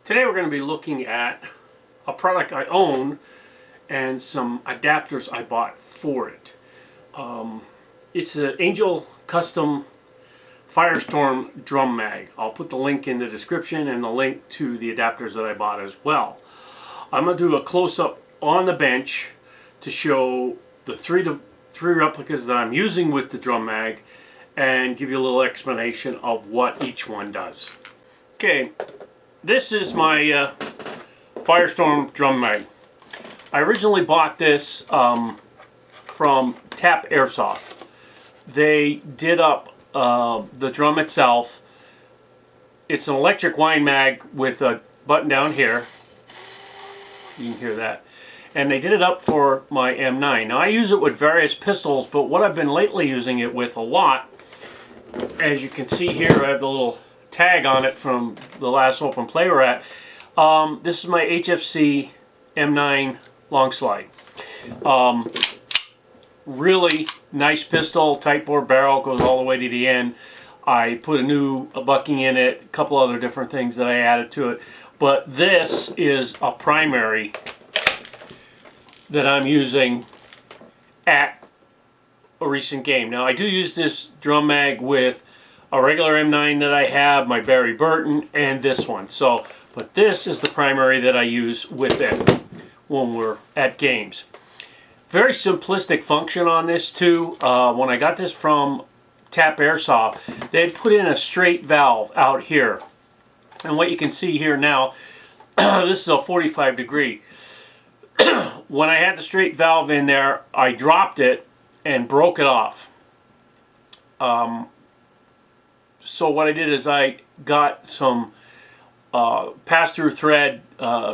Today we're going to be looking at a product I own and some adapters I bought for it. It's an Angel Custom Thunderstorm Drum Mag. I'll put the link in the description and the link to the adapters that I bought as well. I'm going to do a close-up on the bench to show the three replicas that I'm using with the drum mag and give you a little explanation of what each one does. Okay, this is my Thunderstorm Drum Mag. I originally bought this from Tapp Airsoft. They did up the drum itself. It's an electric wind mag with a button down here. You can hear that. And they did it up for my M9. Now I use it with various pistols, but what I've been lately using it with a lot, as you can see here, I have the little tag on it from the last open play we're at. This is my HFC M9 long slide. Really nice pistol, tight bore barrel, goes all the way to the end. I put a new bucking in it, a couple other different things that I added to it. But this is a primary that I'm using at a recent game. Now I do use this drum mag with a regular M9 that I have, my Barry Burton, and this one. So, but this is the primary that I use with it when we're at games. Very simplistic function on this too. When I got this from Tapp Airsoft, they had put in a straight valve out here. And what you can see here now, this is a 45 degree. When I had the straight valve in there, I dropped it and broke it off. So what I did is I got some pass-through thread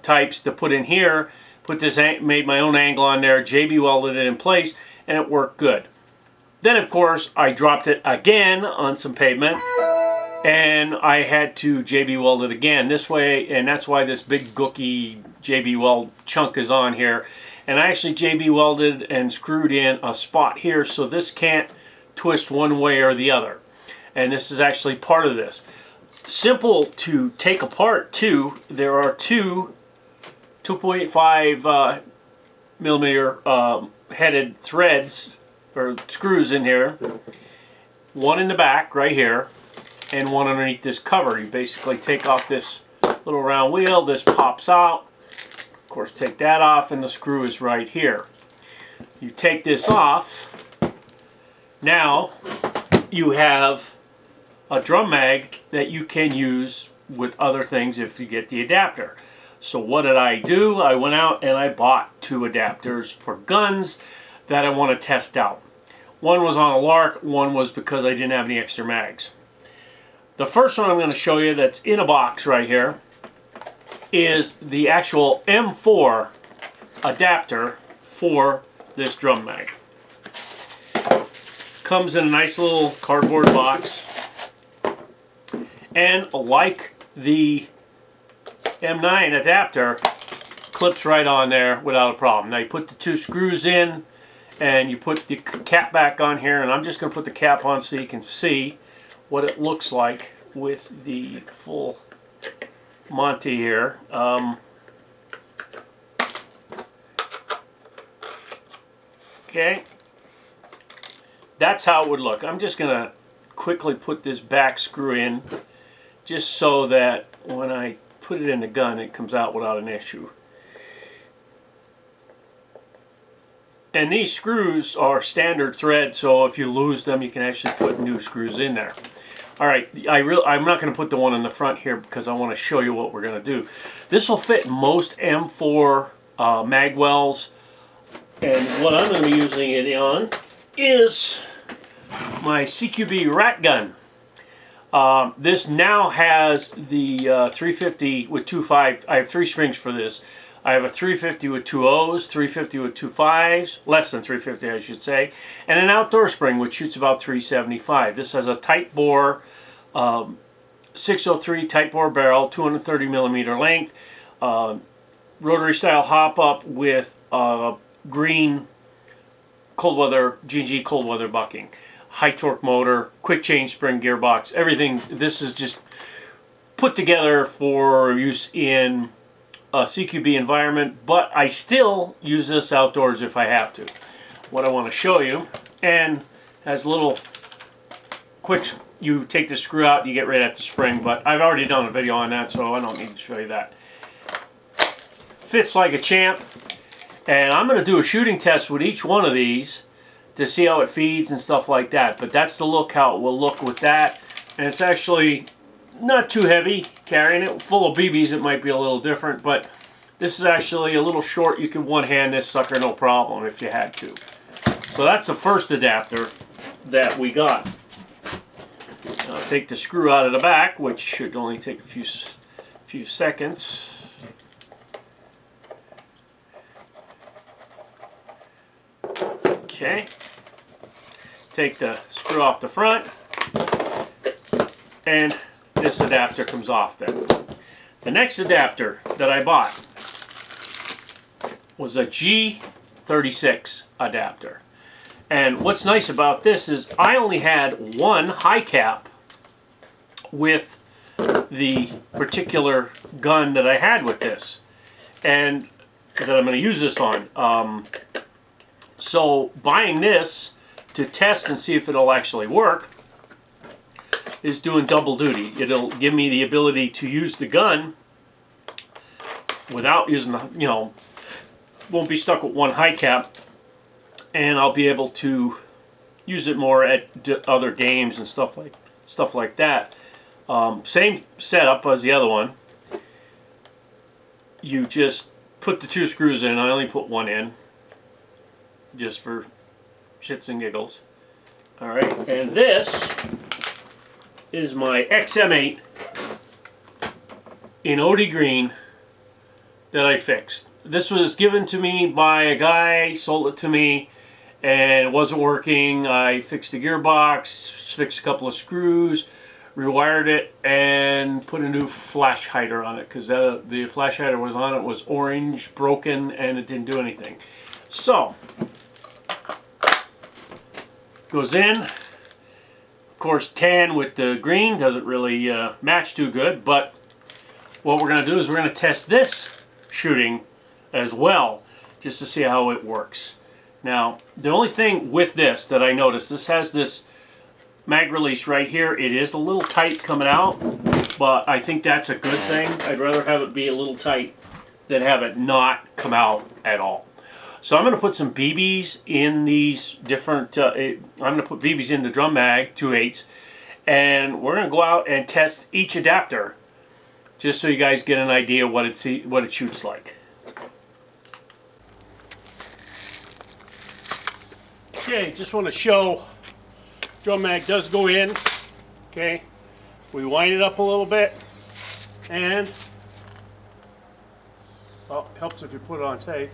types to put in here, made my own angle on there, JB welded it in place, and it worked good. Then of course I dropped it again on some pavement, and I had to JB weld it again this way, and that's why this big gooky JB weld chunk is on here. And I actually JB welded and screwed in a spot here so this can't twist one way or the other. And this is actually part of this. Simple to take apart too. There are two 2.5 millimeter headed threads or screws in here. One in the back right here, and one underneath this cover. You basically take off this little round wheel, this pops out. Of course, take that off, and the screw is right here. You take this off, now you have a drum mag that you can use with other things if you get the adapter. So what did I do? I went out and I bought two adapters for guns that I want to test out. One was on a lark, one was because I didn't have any extra mags. The first one I'm going to show you that's in a box right here is the actual M4 adapter for this drum mag. Comes in a nice little cardboard box, and like the M9 adapter, clips right on there without a problem. Now you put the two screws in and you put the cap back on here, and I'm just going to put the cap on so you can see what it looks like with the full Monty here. Okay, that's how it would look. I'm just going to quickly put this back screw in just so that when I put it in the gun it comes out without an issue. And these screws are standard thread, so if you lose them you can actually put new screws in there. Alright, I'm not going to put the one in the front here because I want to show you what we're going to do. This will fit most M4 mag wells, and what I'm going to be using it on is my CQB rat gun. This now has the 350 with 2.5. I have 3 strings for this. I have a 350 with 2 O's, 350 with 2 5s, less than 350 I should say, and an outdoor spring which shoots about 375. This has a tight bore 603 tight bore barrel, 230 millimeter length, rotary style hop up with green cold weather GG cold weather bucking. high torque motor, quick change spring gearbox, everything. This is just put together for use in a CQB environment, but I still use this outdoors if I have to. What I want to show you, and has a little quick, you take the screw out, you get right at the spring, but I've already done a video on that, so I don't need to show you that. Fits like a champ, and I'm going to do a shooting test with each one of these to see how it feeds and stuff like that, but that's the look how it will look with that. And it's actually not too heavy carrying it. Full of BBs it might be a little different, but this is actually a little short. You can one-hand this sucker no problem if you had to. So that's the first adapter that we got. I'll take the screw out of the back, which should only take a few seconds. Okay. Take the screw off the front, and this adapter comes off then. The next adapter that I bought was a G36 adapter. And what's nice about this is I only had one high cap with the particular gun that I had with this, and that I'm going to use this on. So buying this to test and see if it'll actually work is doing double duty. It'll give me the ability to use the gun without using the, you know, won't be stuck with one high cap, and I'll be able to use it more at other games and stuff like that. Same setup as the other one. You just put the two screws in. I only put one in, just for shits and giggles. Alright, and this is my XM8 in OD green that I fixed. This was given to me by a guy, sold it to me, and it wasn't working. I fixed the gearbox, fixed a couple of screws, rewired it, and put a new flash hider on it, because the flash hider was on it was orange, broken, and it didn't do anything. So goes in. Of course, tan with the green doesn't really match too good, but what we're going to do is we're going to test this shooting as well, just to see how it works. Now, the only thing with this that I noticed, this has this mag release right here. It is a little tight coming out, but I think that's a good thing. I'd rather have it be a little tight than have it not come out at all. So I'm going to put some BBs in these different, I'm going to put BBs in the drum mag, 2/8, and we're going to go out and test each adapter, just so you guys get an idea what it shoots like. Okay, just want to show, drum mag does go in, okay, we wind it up a little bit, and, well, it helps if you put it on safe.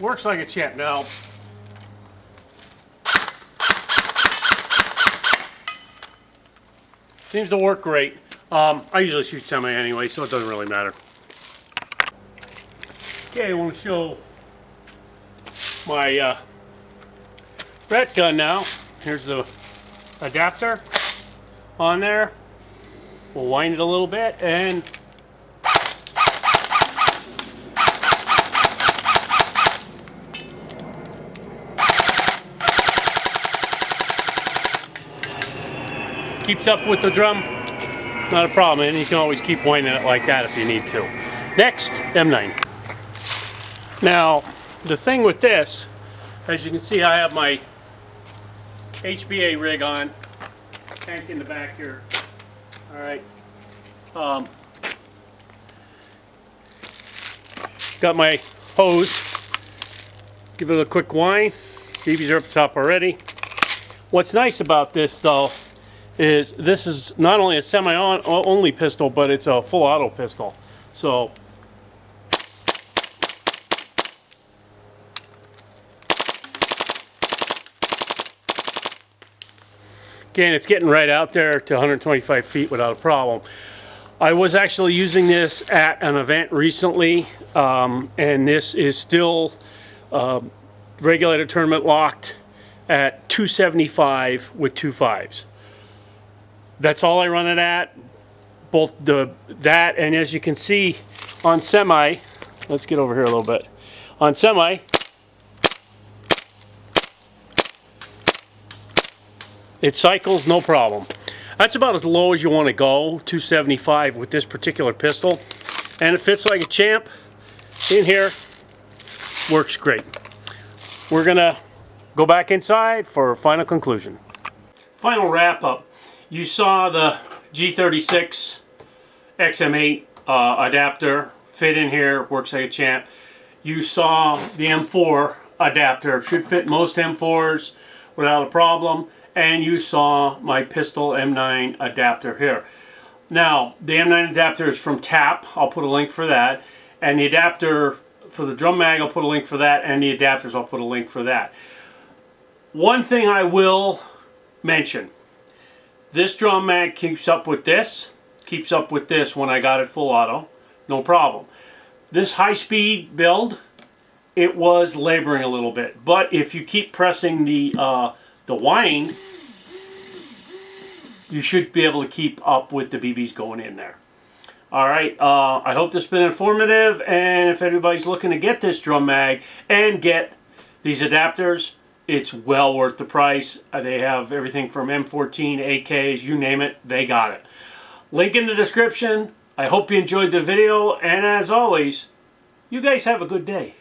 Works like a champ. Now, seems to work great. I usually shoot semi anyway, so it doesn't really matter. Okay, I want to show my rat gun now. Here's the adapter on there. We'll wind it a little bit and keeps up with the drum, not a problem, and you can always keep winding it like that if you need to. Next, M9. Now, the thing with this, as you can see, I have my HBA rig on, tank in the back here. Alright. Got my hose. Give it a quick wind. BBs are up top already. What's nice about this, though, is this is not only a semi-only pistol, but it's a full auto pistol. So again, it's getting right out there to 125 feet without a problem. I was actually using this at an event recently, and this is still regulated tournament locked at 2 275 with 2.5s. That's all I run it at. Both that, and as you can see on semi, let's get over here a little bit. On semi, it cycles no problem. That's about as low as you want to go, 275 with this particular pistol. And it fits like a champ in here. Works great. We're gonna go back inside for a final conclusion. Final wrap up. You saw the G36 XM8 adapter fit in here, works like a champ. You saw the M4 adapter, should fit most M4s without a problem. And you saw my pistol M9 adapter here. Now, the M9 adapter is from Tapp. I'll put a link for that. And the adapter for the drum mag, I'll put a link for that. And the adapters, I'll put a link for that. One thing I will mention. This drum mag keeps up with this. Keeps up with this when I got it full auto. No problem. This high-speed build, it was laboring a little bit. But if you keep pressing the wind, you should be able to keep up with the BBs going in there. Alright, I hope this has been informative, and if anybody's looking to get this drum mag and get these adapters, it's well worth the price. They have everything from M14, AKs, you name it, they got it. Link in the description. I hope you enjoyed the video, and as always, you guys have a good day.